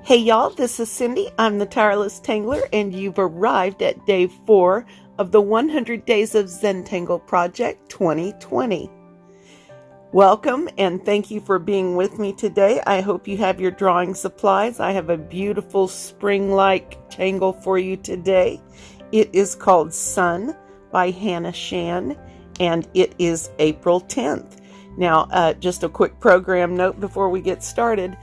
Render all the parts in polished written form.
Hey y'all, this is Cindy. I'm the Tireless Tangler, and you've arrived at day 4 of the 100 Days of Zentangle Project 2020. Welcome, and thank you for being with me today. I hope you have your drawing supplies. I have a beautiful spring-like tangle for you today. It is called Sun by Hannah Shan, and it is April 10th. Now, just a quick program note before we get started.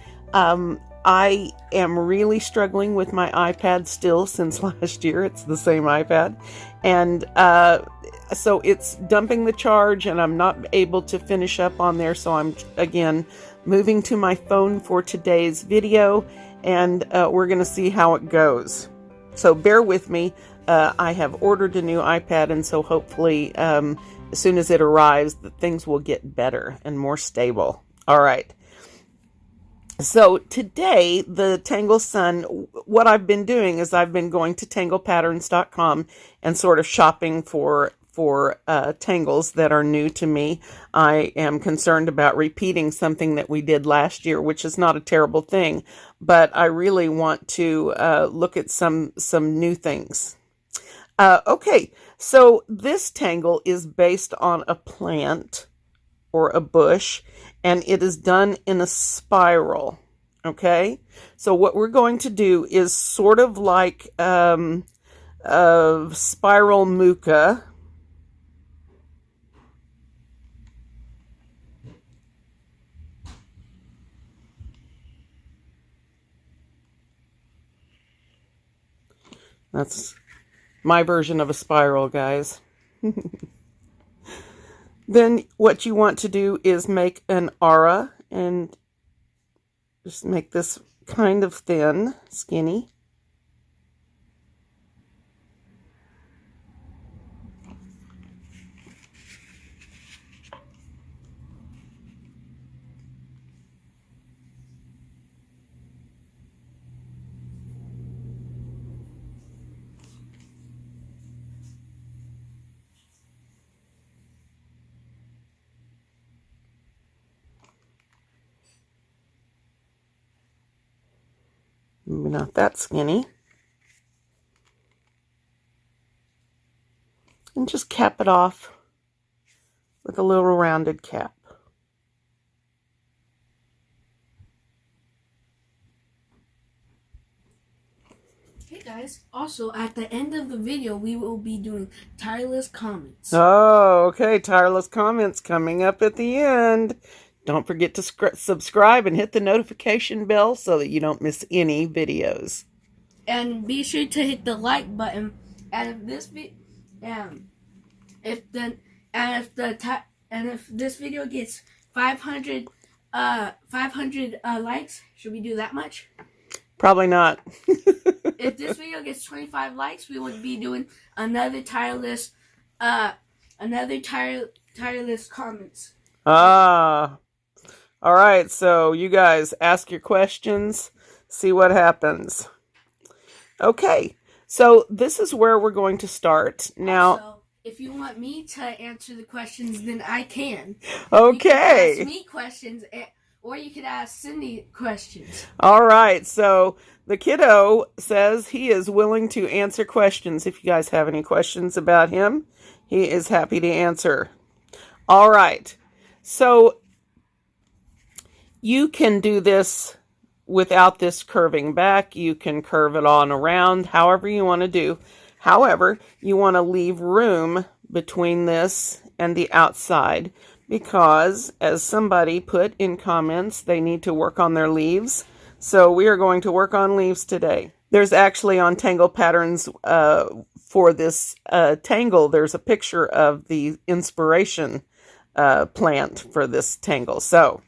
I am really struggling with my iPad still since last year. It's the same iPad. And so it's dumping the charge and I'm not able to finish up on there. So I'm, again, moving to my phone for today's video. And we're going to see how it goes. So bear with me. I have ordered a new iPad. And so hopefully as soon as it arrives, things will get better and more stable. All right. So today, the Tangle Sun, what I've been doing is I've been going to tanglepatterns.com and sort of shopping for tangles that are new to me. I am concerned about repeating something that we did last year, which is not a terrible thing, but I really want to look at some new things. Okay, so this tangle is based on a plant or a bush, and it is done in a spiral. Okay, so what we're going to do is sort of like a spiral muka. That's my version of a spiral, guys. Then what you want to do is make an aura and just make this kind of thin, skinny. Maybe not that skinny. And just cap it off with a little rounded cap. Hey guys, also at the end of the video we will be doing tireless comments. Oh, okay, tireless comments coming up at the end. Don't forget to subscribe and hit the notification bell so that you don't miss any videos. And be sure to hit the like button. And if this video gets 500 likes, should we do that much? Probably not. If this video gets 25 likes, we would be doing another tireless comments. All right, so you guys ask your questions, see what happens. Okay, so this is where we're going to start. Now, also, if you want me to answer the questions, then I can. Okay. You can ask me questions, or you could ask Cindy questions. All right, so the kiddo says he is willing to answer questions. If you guys have any questions about him, he is happy to answer. All right, so you can do this without this curving back. You can curve it on around, however you want to do. However, you want to leave room between this and the outside because, as somebody put in comments, they need to work on their leaves. So we are going to work on leaves today. There's actually on Tangle Patterns for this tangle, there's a picture of the inspiration plant for this tangle. So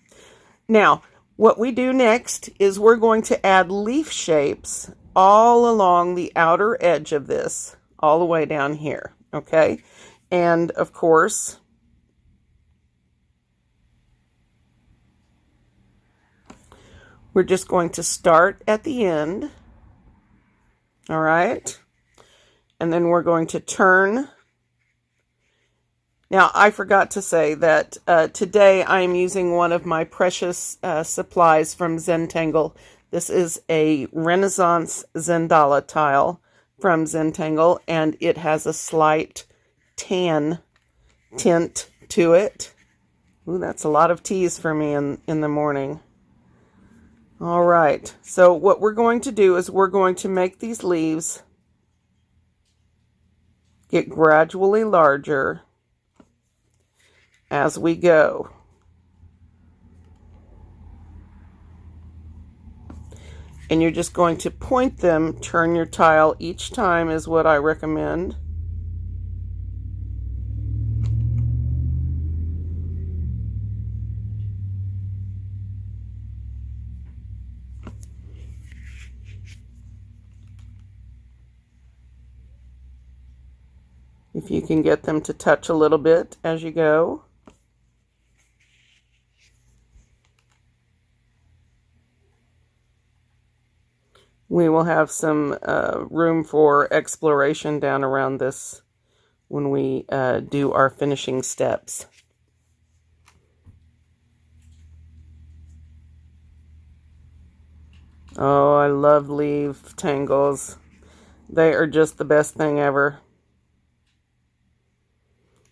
now, what we do next is we're going to add leaf shapes all along the outer edge of this, all the way down here, okay? And, of course, we're just going to start at the end, all right? And then we're going to turn. Now, I forgot to say that today I am using one of my precious supplies from Zentangle, This is a Renaissance Zentangle tile from Zentangle, and it has a slight tan tint to it. Ooh, that's a lot of teas for me in the morning. All right, so what we're going to do is we're going to make these leaves get gradually larger as we go. And you're just going to point them, turn your tile each time is what I recommend. If you can get them to touch a little bit as you go. We will have some room for exploration down around this when we do our finishing steps. Oh, I love leaf tangles. They are just the best thing ever.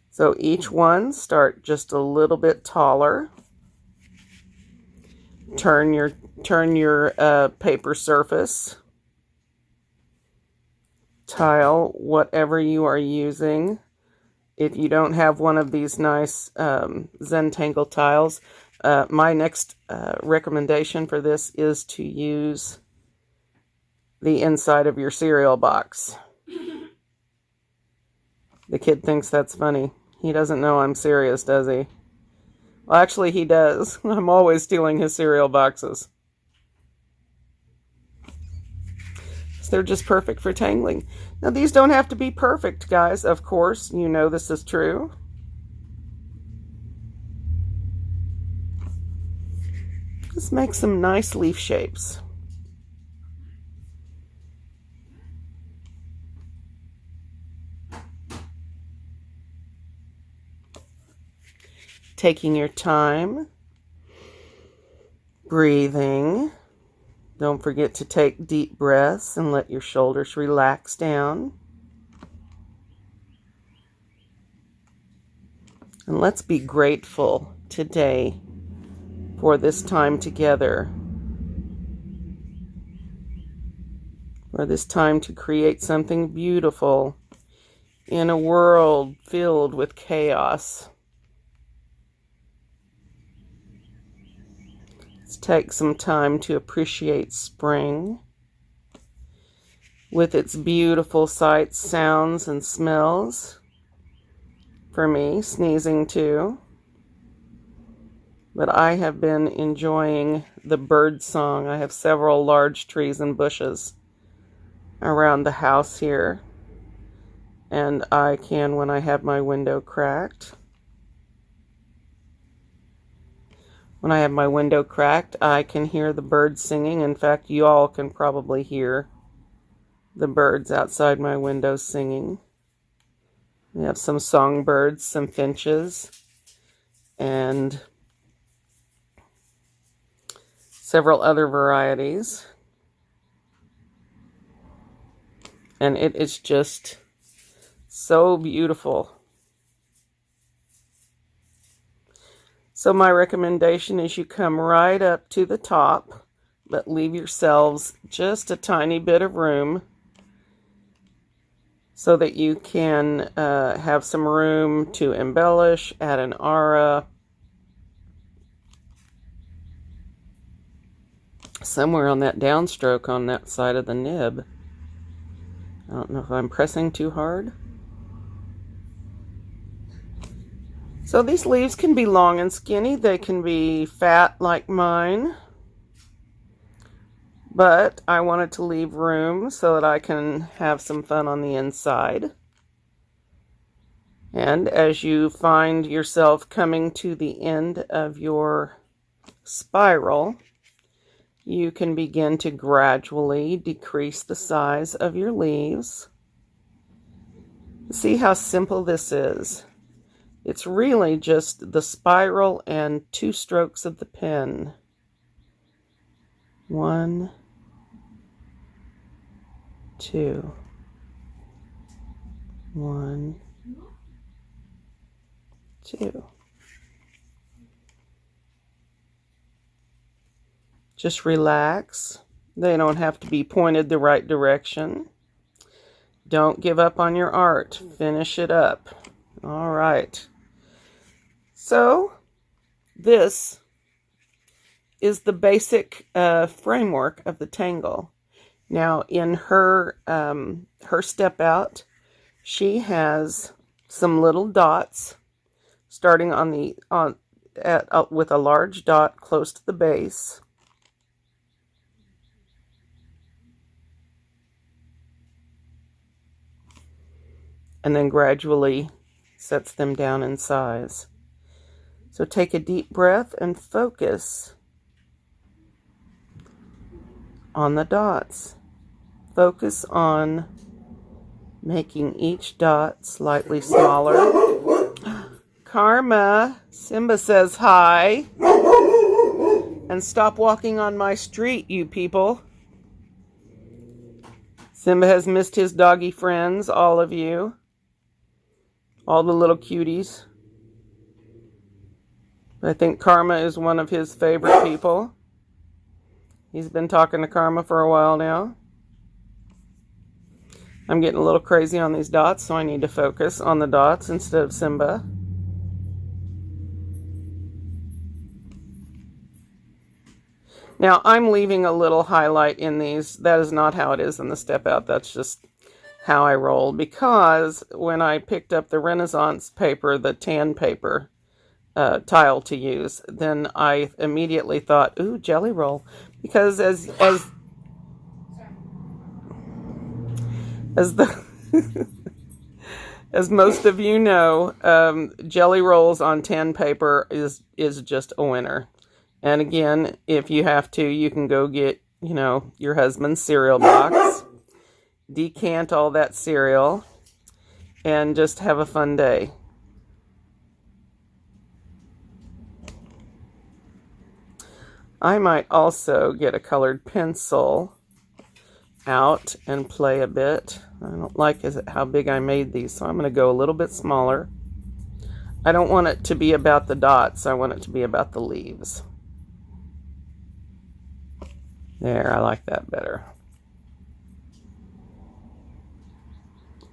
So each one start just a little bit taller. Turn your paper surface, tile, whatever you are using. If you don't have one of these nice Zentangle tiles, my next recommendation for this is to use the inside of your cereal box. The kid thinks that's funny. He doesn't know I'm serious, does he? Well, actually, he does. I'm always stealing his cereal boxes. So they're just perfect for tangling. Now, these don't have to be perfect, guys. Of course, you know this is true. Let's make some nice leaf shapes. Taking your time, breathing. Don't forget to take deep breaths and let your shoulders relax down. And let's be grateful today for this time together, for this time to create something beautiful in a world filled with chaos. Let's take some time to appreciate spring with its beautiful sights, sounds, and smells. For me, sneezing too. But I have been enjoying the bird song. I have several large trees and bushes around the house here. And I can, when I have my window cracked, I can hear the birds singing. In fact, you all can probably hear the birds outside my window singing. We have some songbirds, some finches, and several other varieties. And it is just so beautiful. So my recommendation is you come right up to the top, but leave yourselves just a tiny bit of room so that you can have some room to embellish, add an aura. Somewhere on that downstroke on that side of the nib. I don't know if I'm pressing too hard. So these leaves can be long and skinny. They can be fat like mine. But I wanted to leave room so that I can have some fun on the inside. And as you find yourself coming to the end of your spiral, you can begin to gradually decrease the size of your leaves. See how simple this is. It's really just the spiral and 2 strokes of the pen. 1, 2, 1, 2. Just relax. They don't have to be pointed the right direction. Don't give up on your art. Finish it up. All right. So this is the basic framework of the tangle. Now in her step out, she has some little dots starting with a large dot close to the base. And then gradually sets them down in size. So take a deep breath and focus on the dots. Focus on making each dot slightly smaller. Karma, Simba says hi. And stop walking on my street, you people. Simba has missed his doggy friends, all of you. All the little cuties. I think Karma is one of his favorite people. He's been talking to Karma for a while now. I'm getting a little crazy on these dots, so I need to focus on the dots instead of Simba. Now, I'm leaving a little highlight in these. That is not how it is in the step out. That's just how I roll, because when I picked up the Renaissance paper, the tan paper tile to use, then I immediately thought, ooh, jelly roll, because as as most of you know, jelly rolls on tan paper is just a winner. And again, if you have to, you can go get, your husband's cereal box, decant all that cereal, and just have a fun day. I might also get a colored pencil out and play a bit. I don't like how big I made these, so I'm going to go a little bit smaller. I don't want it to be about the dots. I want it to be about the leaves. There, I like that better.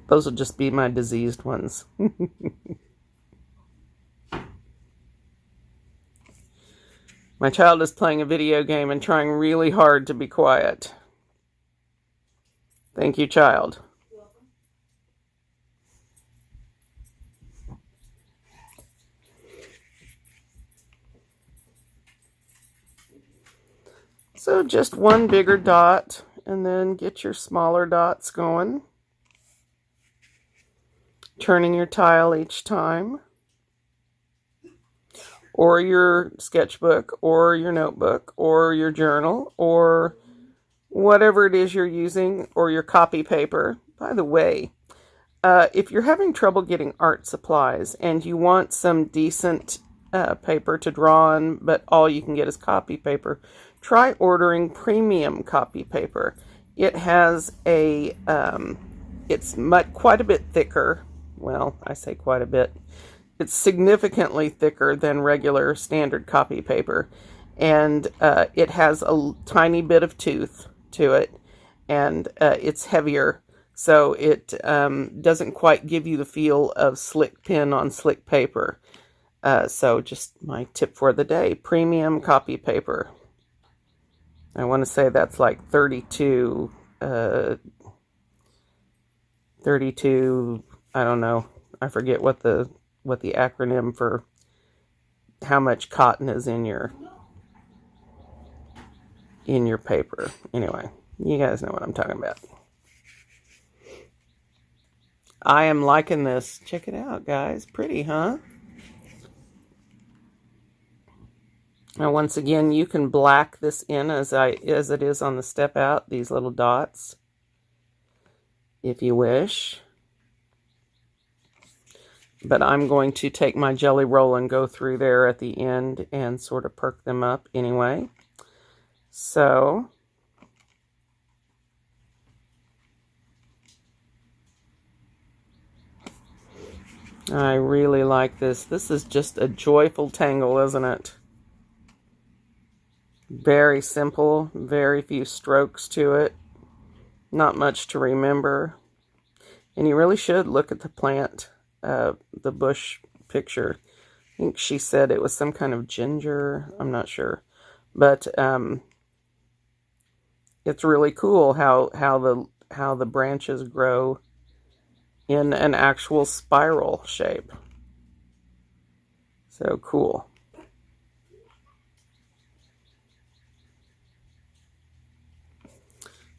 Those will just be my diseased ones. My child is playing a video game and trying really hard to be quiet. Thank you, child. You're welcome. So just one bigger dot, and then get your smaller dots going. Turning your tile each time. Or your sketchbook, or your notebook, or your journal, or whatever it is you're using, or your copy paper. By the way, if you're having trouble getting art supplies and you want some decent paper to draw on, but all you can get is copy paper, try ordering premium copy paper. It has it's quite a bit thicker. Well, I say quite a bit. It's significantly thicker than regular standard copy paper, and it has a tiny bit of tooth to it, and it's heavier, so it doesn't quite give you the feel of slick pen on slick paper. So just my tip for the day, premium copy paper. I want to say that's like 32, I don't know, I forget what the acronym for how much cotton is in your paper. Anyway, you guys know what I'm talking about. I am liking this. Check it out, guys. Pretty, huh? Now, once again, you can black this in as it is on the step out, these little dots, if you wish. But I'm going to take my jelly roll and go through there at the end and sort of perk them up anyway. So I really like this. This is just a joyful tangle, isn't it? Very simple, very few strokes to it. Not much to remember. And you really should look at the plant, the bush picture. I think she said it was some kind of ginger. I'm not sure. But it's really cool how the branches grow in an actual spiral shape. So cool.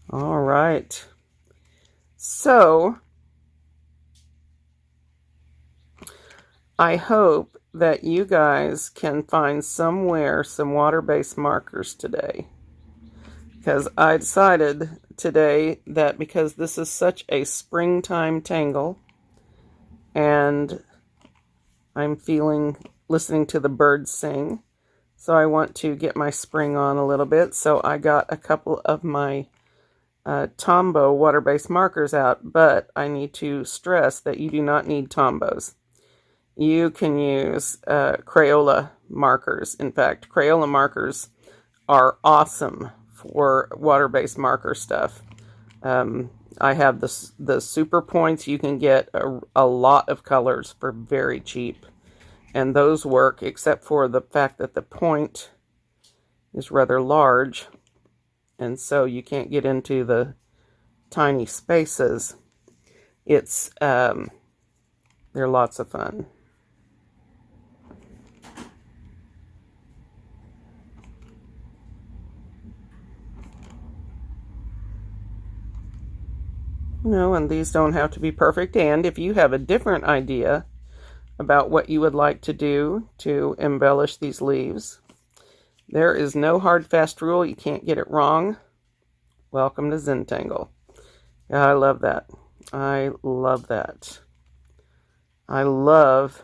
All right. So I hope that you guys can find somewhere some water-based markers today. Because I decided today that because this is such a springtime tangle, and I'm listening to the birds sing, so I want to get my spring on a little bit. So I got a couple of my Tombow water-based markers out, but I need to stress that you do not need Tombows. You can use Crayola markers. In fact, Crayola markers are awesome for water-based marker stuff. I have the super points. You can get a lot of colors for very cheap, and those work, except for the fact that the point is rather large, and so you can't get into the tiny spaces. They're lots of fun. And these don't have to be perfect. And if you have a different idea about what you would like to do to embellish these leaves, there is no hard, fast rule. You can't get it wrong. Welcome to Zentangle. Yeah, I love that. I love that. I love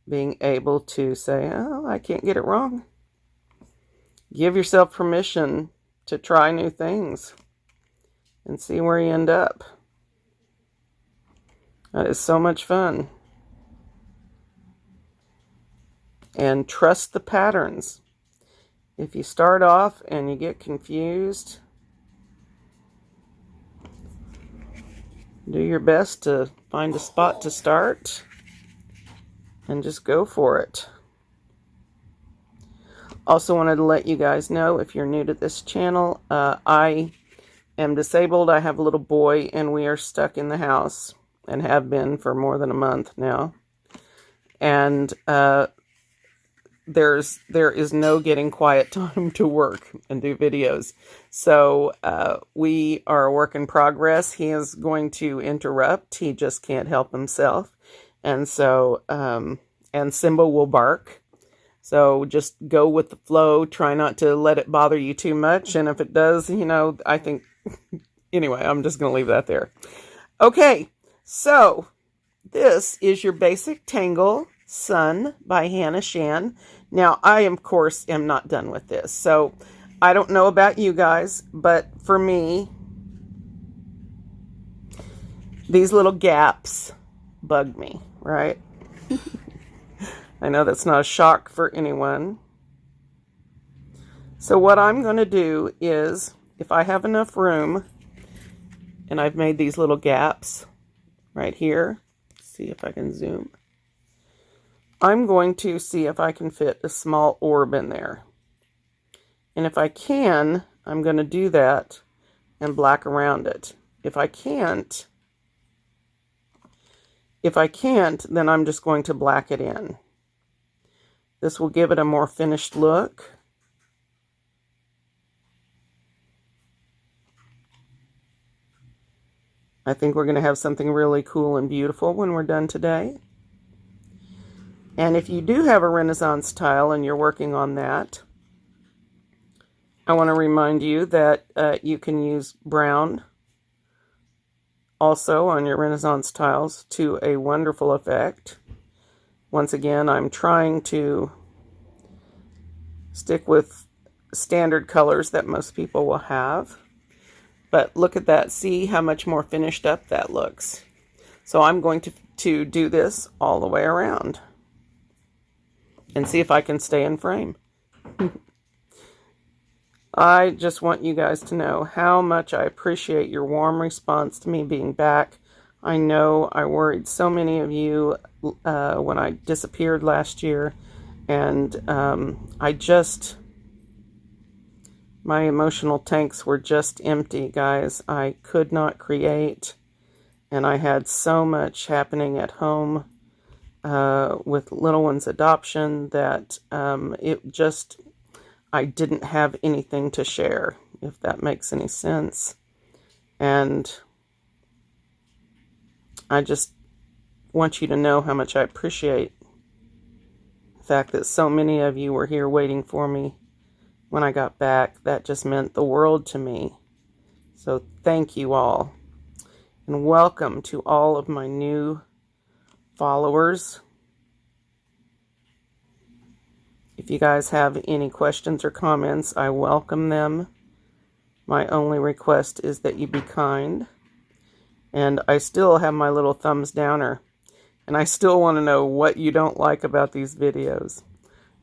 being able to say, oh, I can't get it wrong. Give yourself permission to try new things and see where you end up. That is so much fun. And trust the patterns. If you start off and you get confused, do your best to find a spot to start and just go for it. Also wanted to let you guys know, if you're new to this channel, I am disabled. I have a little boy, and we are stuck in the house and have been for more than a month now. And there is no getting quiet time to work and do videos. So we are a work in progress. He is going to interrupt. He just can't help himself. And so, and Simba will bark. So just go with the flow. Try not to let it bother you too much. And if it does, I think, anyway, I'm just going to leave that there. Okay, so this is your basic tangle, Sun by Hannah Shan. Now, I, of course, am not done with this. So I don't know about you guys, but for me, these little gaps bug me, right? I know that's not a shock for anyone. So what I'm going to do is, if I have enough room, and I've made these little gaps right here, see if I can zoom. I'm going to see if I can fit a small orb in there. And if I can, I'm going to do that and black around it. If I can't, then I'm just going to black it in. This will give it a more finished look. I think we're going to have something really cool and beautiful when we're done today. And if you do have a Renaissance tile and you're working on that, I want to remind you that you can use brown also on your Renaissance tiles to a wonderful effect. Once again, I'm trying to stick with standard colors that most people will have. But look at that. See how much more finished up that looks. So I'm going to do this all the way around and see if I can stay in frame. I just want you guys to know how much I appreciate your warm response to me being back. I know I worried so many of you when I disappeared last year, and my emotional tanks were just empty, guys. I could not create, and I had so much happening at home with little one's adoption that I didn't have anything to share, if that makes any sense. And I just want you to know how much I appreciate the fact that so many of you were here waiting for me when I got back. That just meant the world to me. So thank you all. And welcome to all of my new followers. If you guys have any questions or comments, I welcome them. My only request is that you be kind. And I still have my little thumbs downer. And I still want to know what you don't like about these videos.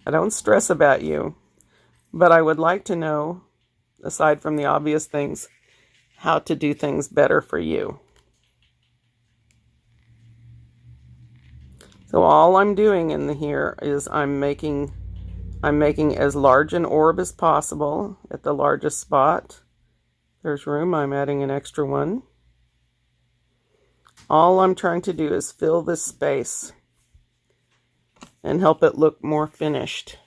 I don't stress about you. But I would like to know, aside from the obvious things, how to do things better for you. So all I'm doing in here is I'm making as large an orb as possible at the largest spot. There's room, I'm adding an extra one. All I'm trying to do is fill this space and help it look more finished.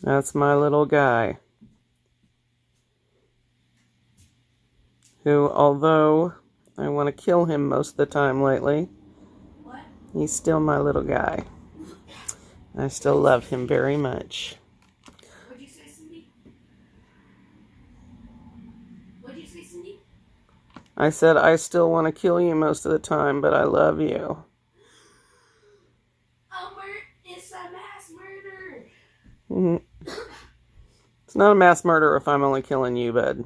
That's my little guy, who, although I want to kill him most of the time lately, he's still my little guy. I still love him very much. What'd you say, Cindy? What'd you say, Cindy? I said I still want to kill you most of the time, but I love you. It's a mass murder. It's not a mass murder if I'm only killing you, bud.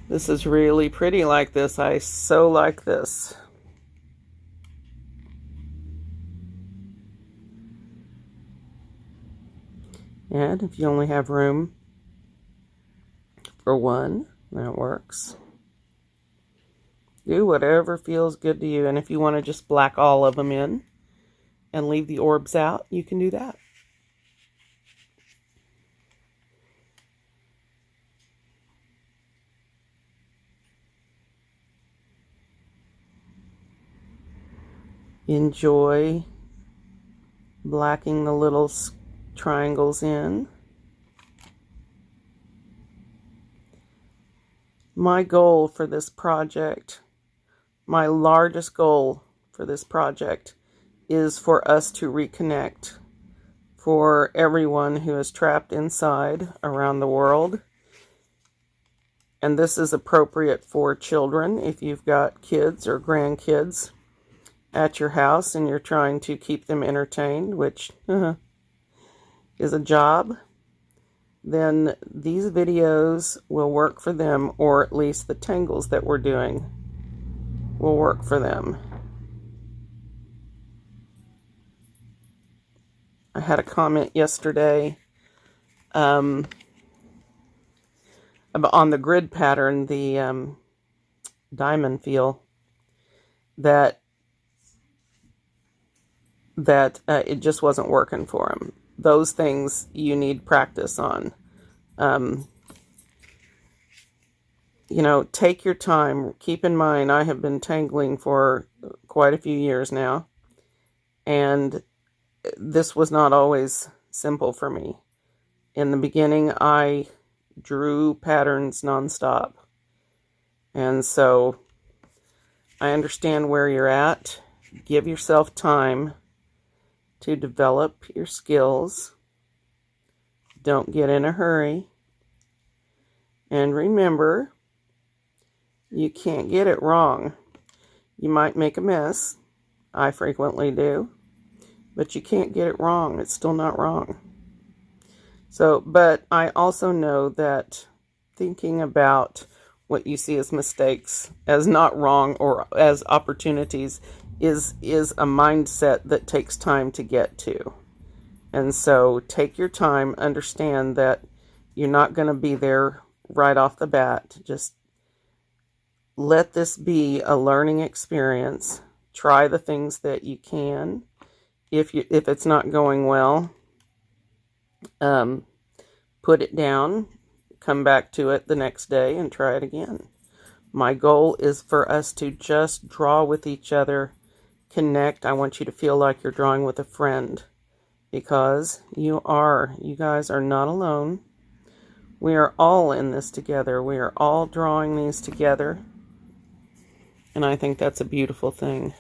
This is really pretty like this. I so like this. And if you only have room for one, that works. Do whatever feels good to you. And if you want to just black all of them in and leave the orbs out, you can do that. Enjoy blacking the little triangles in. My goal for this project, my largest goal for this project, is for us to reconnect, for everyone who is trapped inside around the world. And this is appropriate for children. If you've got kids or grandkids at your house and you're trying to keep them entertained, which is a job, then these videos will work for them, or at least the tangles that we're doing will work for them. I had a comment yesterday on the grid pattern, the diamond feel, that it just wasn't working for him. Those things you need practice on. You know, take your time. Keep in mind, I have been tangling for quite a few years now, and this was not always simple for me. In the beginning, I drew patterns nonstop, and so I understand where you're at. Give yourself time to develop your skills. Don't get in a hurry. And remember, you can't get it wrong. You might make a mess, I frequently do. But you can't get it wrong. It's still not wrong. So, but I also know that thinking about what you see as mistakes, as not wrong, or as opportunities is a mindset that takes time to get to. And so take your time, understand that you're not going to be there right off the bat. Just let this be a learning experience. Try the things that you can. If it's not going well, put it down, come back to it the next day and try it again. My goal is for us to just draw with each other, connect. I want you to feel like you're drawing with a friend, because you guys are not alone. We are all in this together. We are all drawing these together. And I think that's a beautiful thing.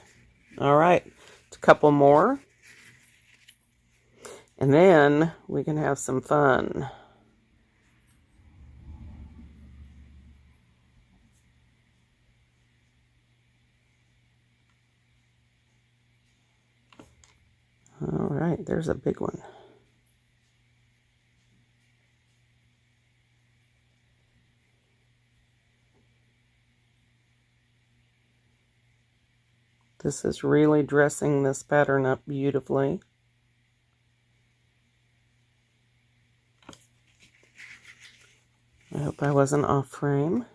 All right, a couple more. And then we can have some fun. All right, there's a big one. This is really dressing this pattern up beautifully. I hope I wasn't off frame.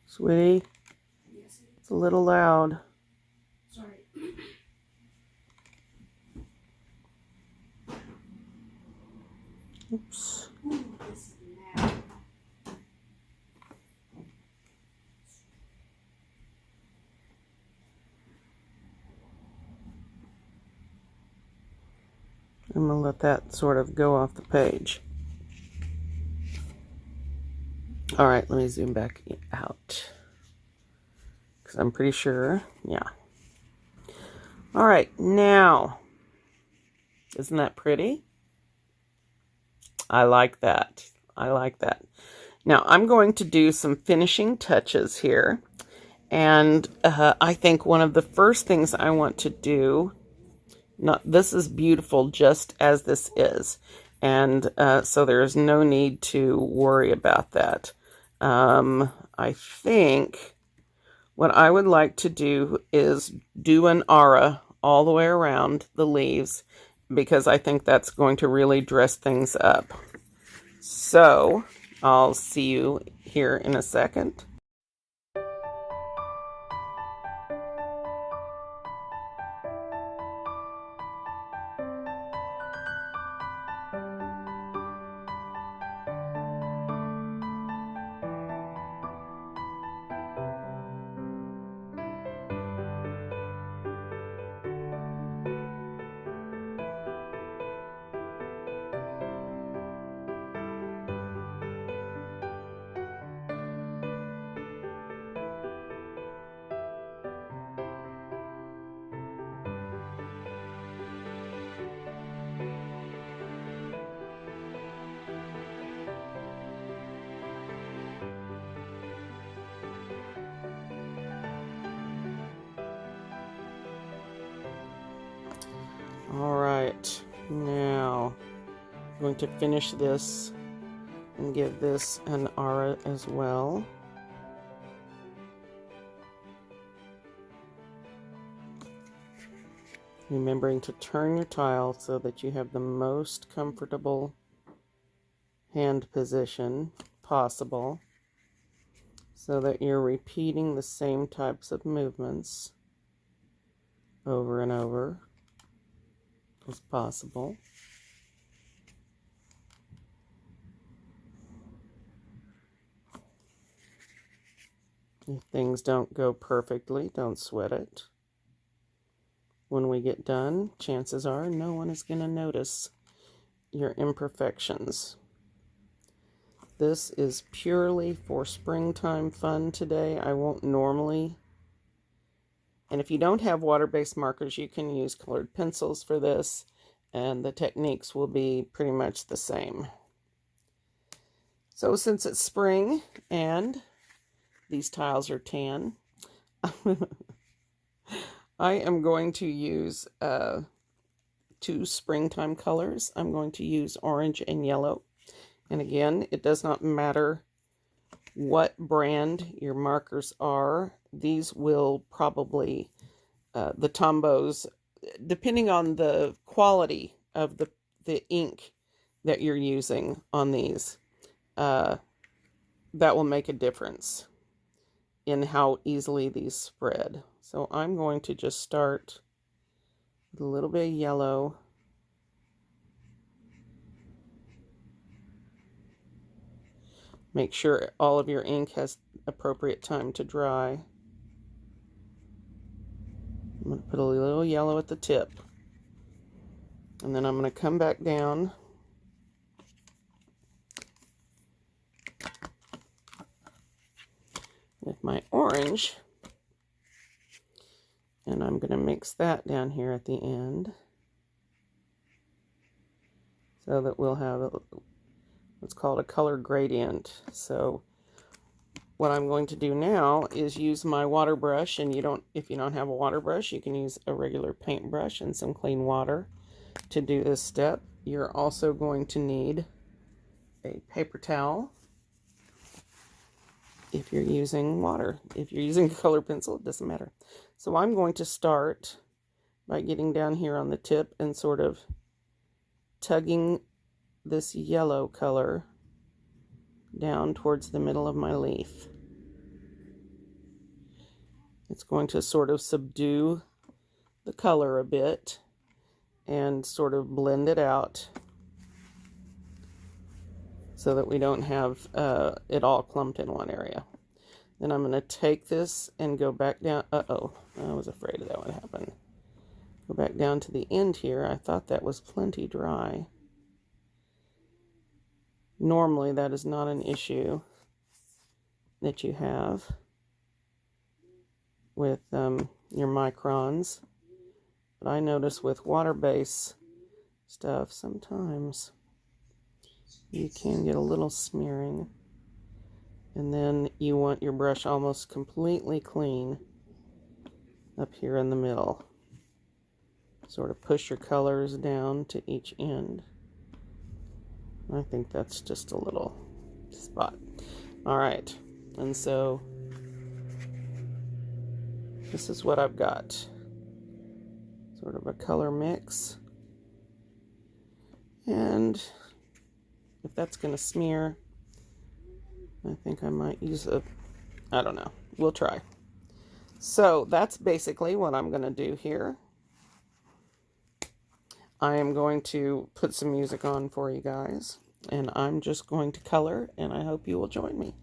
Sweetie, Yes. it's a little loud. Sorry. Oops. Ooh, this is mad. I'm going to let that sort of go off the page. All right, let me zoom back out, because I'm pretty sure, yeah. All right, now, isn't that pretty? I like that. I like that. Now, I'm going to do some finishing touches here. And I think one of the first things I want to do, this is beautiful just as this is. And so there's no need to worry about that. I think what I would like to do is do an aura all the way around the leaves, because I think that's going to really dress things up. So I'll see you here in a second. All right, now I'm going to finish this and give this an aura as well. Remembering to turn your tile so that you have the most comfortable hand position possible, so that you're repeating the same types of movements over and over as possible. If things don't go perfectly, don't sweat it. When we get done, chances are no one is going to notice your imperfections. This is purely for springtime fun today. I won't normally. And if you don't have water-based markers, you can use colored pencils for this, and the techniques will be pretty much the same. So since it's spring and these tiles are tan, I am going to use two springtime colors. I'm going to use orange and yellow. And again, it does not matter what brand your markers are. These will probably, the Tombos, depending on the quality of the ink that you're using on these, that will make a difference in how easily these spread. So I'm going to just start with a little bit of yellow. Make sure all of your ink has appropriate time to dry. I'm going to put a little yellow at the tip. And then I'm going to come back down with my orange. And I'm going to mix that down here at the end so that we'll have what's called a color gradient. So what I'm going to do now is use my water brush, and if you don't have a water brush, you can use a regular paintbrush and some clean water to do this step. You're also going to need a paper towel if you're using water. If you're using a color pencil, it doesn't matter. So I'm going to start by getting down here on the tip and sort of tugging this yellow color down towards the middle of my leaf. It's going to sort of subdue the color a bit and sort of blend it out so that we don't have it all clumped in one area. Then I'm going to take this and go back down. Uh-oh, I was afraid that would happen. Go back down to the end here. I thought that was plenty dry. Normally, that is not an issue that you have with your microns. But I notice with water-based stuff, sometimes you can get a little smearing. And then you want your brush almost completely clean up here in the middle. Sort of push your colors down to each end. I think that's just a little spot. All right, and so this is what I've got. Sort of a color mix. And if that's going to smear, I think I might use I don't know. We'll try. So that's basically what I'm going to do here. I am going to put some music on for you guys, and I'm just going to color, and I hope you will join me.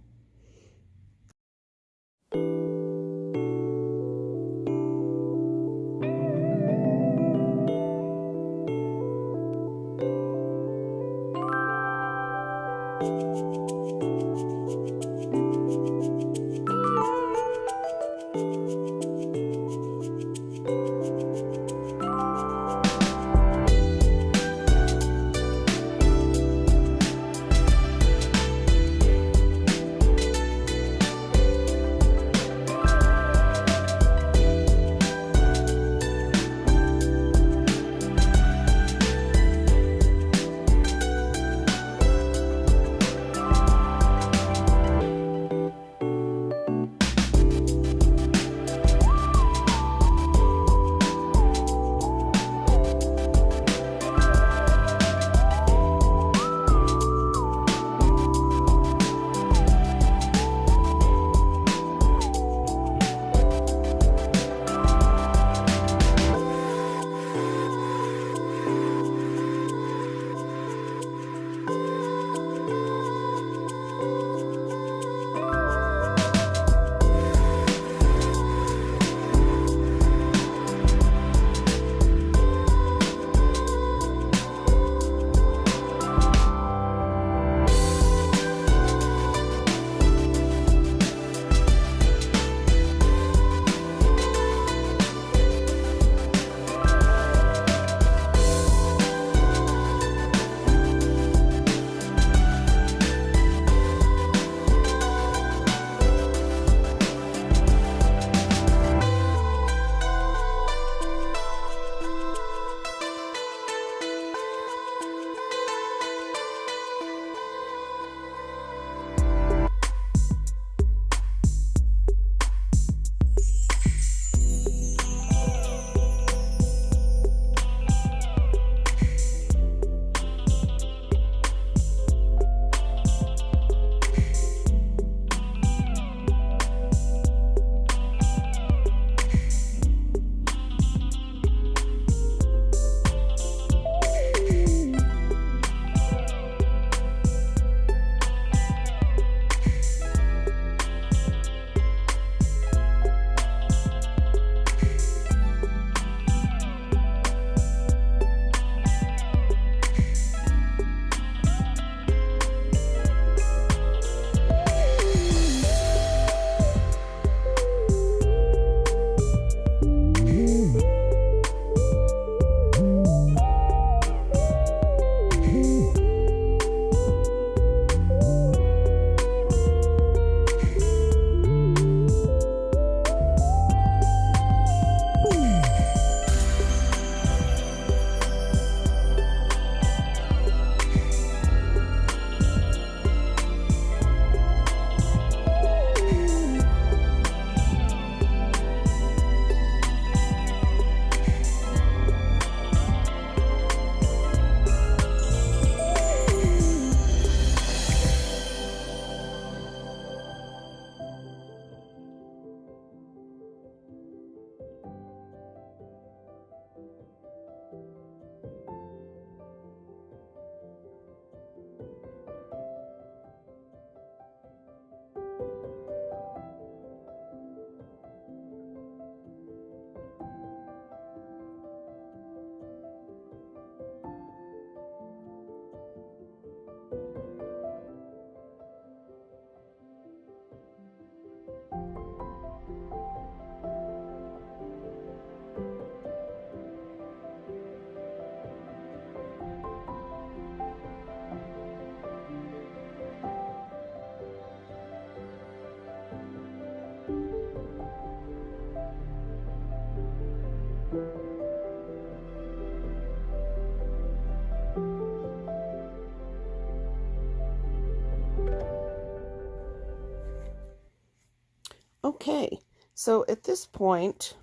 Okay, so at this point,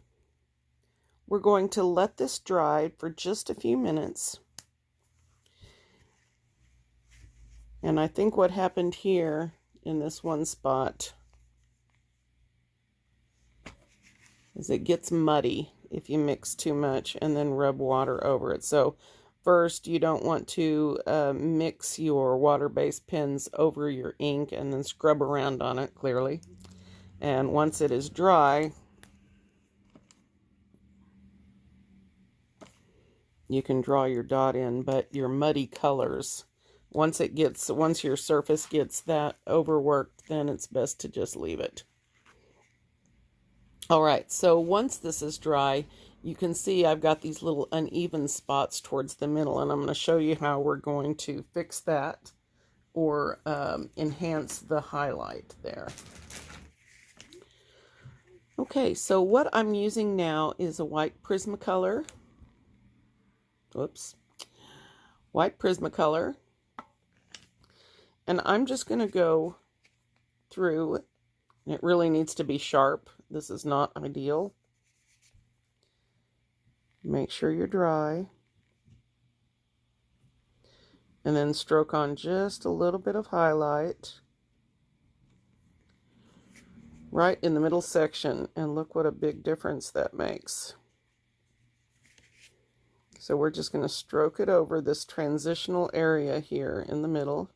we're going to let this dry for just a few minutes. And I think what happened here in this one spot is it gets muddy if you mix too much and then rub water over it. So first, you don't want to mix your water-based pens over your ink and then scrub around on it clearly. And once it is dry, you can draw your dot in, but your muddy colors, once your surface gets that overworked, then it's best to just leave it. All right, so once this is dry, you can see I've got these little uneven spots towards the middle, and I'm going to show you how we're going to fix that or enhance the highlight there. Okay, so what I'm using now is a white Prismacolor. Whoops. White Prismacolor. And I'm just going to go through. It really needs to be sharp. This is not ideal. Make sure you're dry. And then stroke on just a little bit of highlight right in the middle section. And look what a big difference that makes. So we're just going to stroke it over this transitional area here in the middle.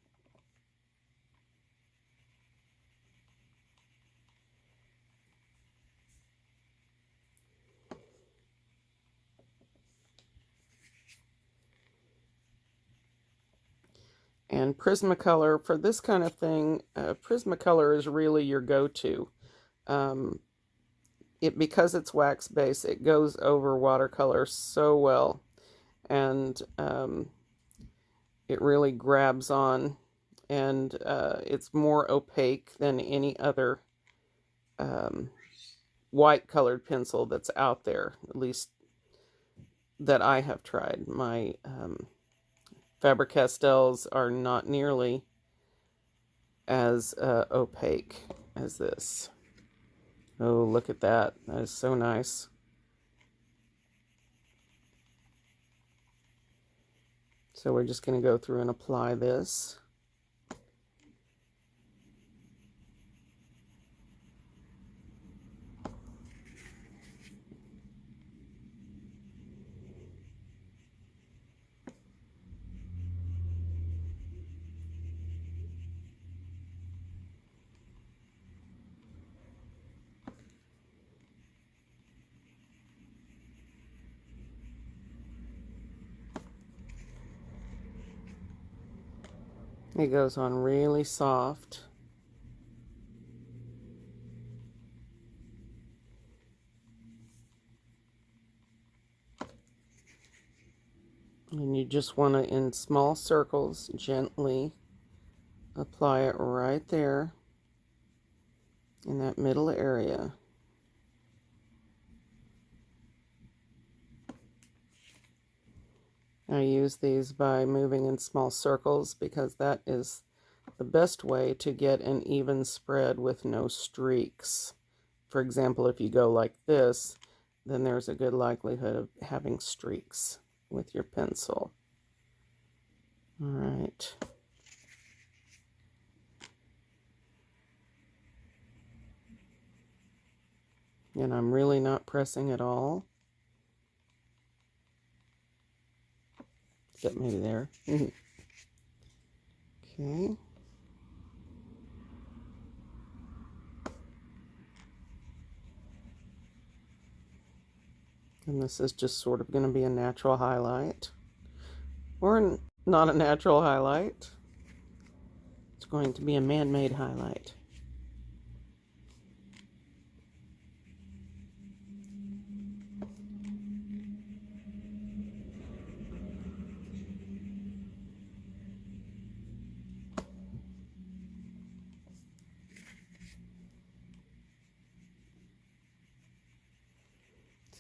And Prismacolor, for this kind of thing, Prismacolor is really your go-to. Because it's wax-based, it goes over watercolor so well. And it really grabs on. And it's more opaque than any other white-colored pencil that's out there, at least that I have tried. My Faber-Castells are not nearly as opaque as this. Oh, look at that. That is so nice. So we're just going to go through and apply this. It goes on really soft. And you just want to, in small circles, gently apply it right there in that middle area. I use these by moving in small circles because that is the best way to get an even spread with no streaks. For example, if you go like this, then there's a good likelihood of having streaks with your pencil. All right. And I'm really not pressing at all. Except maybe there. Okay. And this is just sort of going to be a natural highlight. Or not a natural highlight. It's going to be a man-made highlight.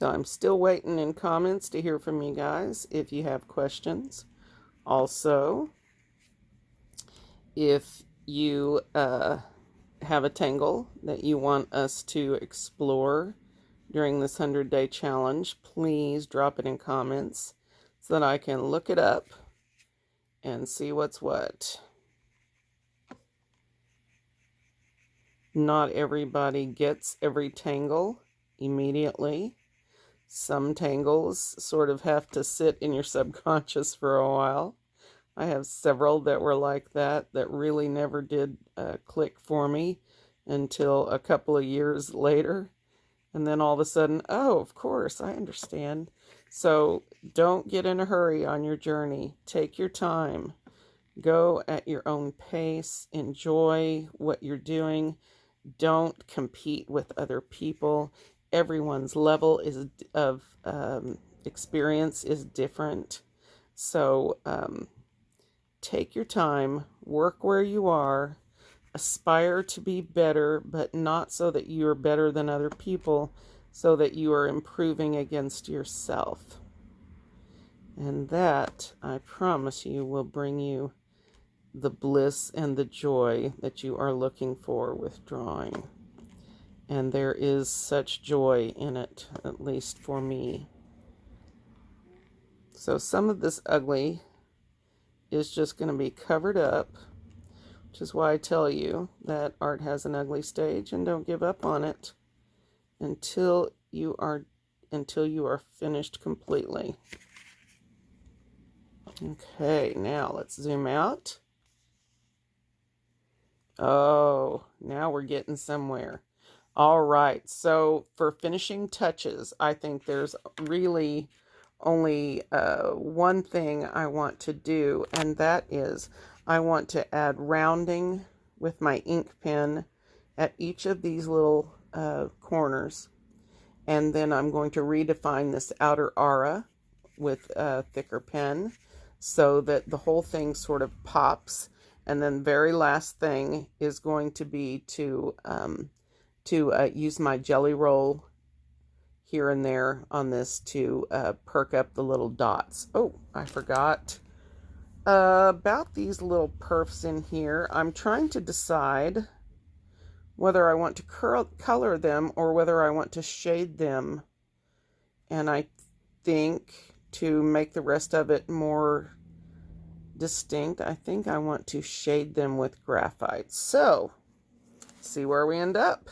So I'm still waiting in comments to hear from you guys if you have questions. Also, if you have a tangle that you want us to explore during this 100-day challenge, please drop it in comments so that I can look it up and see what's what. Not everybody gets every tangle immediately. Some tangles sort of have to sit in your subconscious for a while. I have several that were like that really never did click for me until a couple of years later. And then all of a sudden, oh, of course, I understand. So don't get in a hurry on your journey. Take your time. Go at your own pace. Enjoy what you're doing. Don't compete with other people. Everyone's level of experience is different. So take your time. Work where you are. Aspire to be better, but not so that you are better than other people, so that you are improving against yourself. And that, I promise you, will bring you the bliss and the joy that you are looking for with drawing. And there is such joy in it, at least for me. So some of this ugly is just going to be covered up, which is why I tell you that art has an ugly stage, and don't give up on it until you are finished completely. Okay, now let's zoom out. Oh, now we're getting somewhere. All right, so for finishing touches, I think there's really only one thing I want to do, and that is I want to add rounding with my ink pen at each of these little corners. And then I'm going to redefine this outer aura with a thicker pen so that the whole thing sort of pops. And then very last thing is going to be to use my jelly roll here and there on this to perk up the little dots. Oh, I forgot about these little perfs in here. I'm trying to decide whether I want to color them or whether I want to shade them. And I think to make the rest of it more distinct, I think I want to shade them with graphite. So, see where we end up.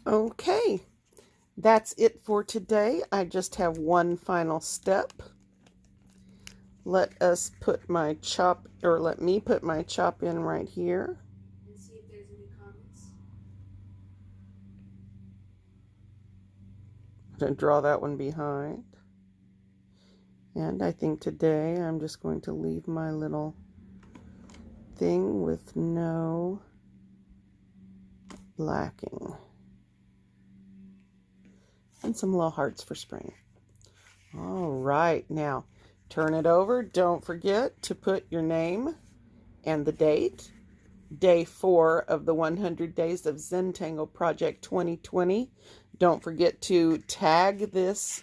Okay, that's it for today. I just have one final step. Let us put my chop, or let me put my chop in right here. And see if there's any comments. I'm going to draw that one behind. And I think today I'm just going to leave my little thing with no blacking. And some little hearts for spring. All right, now turn it over. Don't forget to put your name and the date. Day 4 of the 100 Days of Zentangle Project 2020. Don't forget to tag this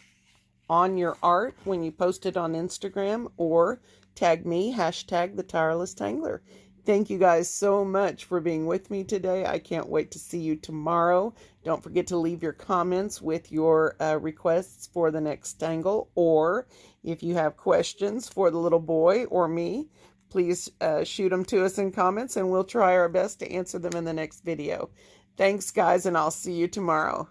on your art when you post it on Instagram, or tag me, hashtag the Tireless Tangler. Thank you guys so much for being with me today. I can't wait to see you tomorrow. Don't forget to leave your comments with your requests for the next tangle, or if you have questions for the little boy or me, please shoot them to us in comments and we'll try our best to answer them in the next video. Thanks guys, and I'll see you tomorrow.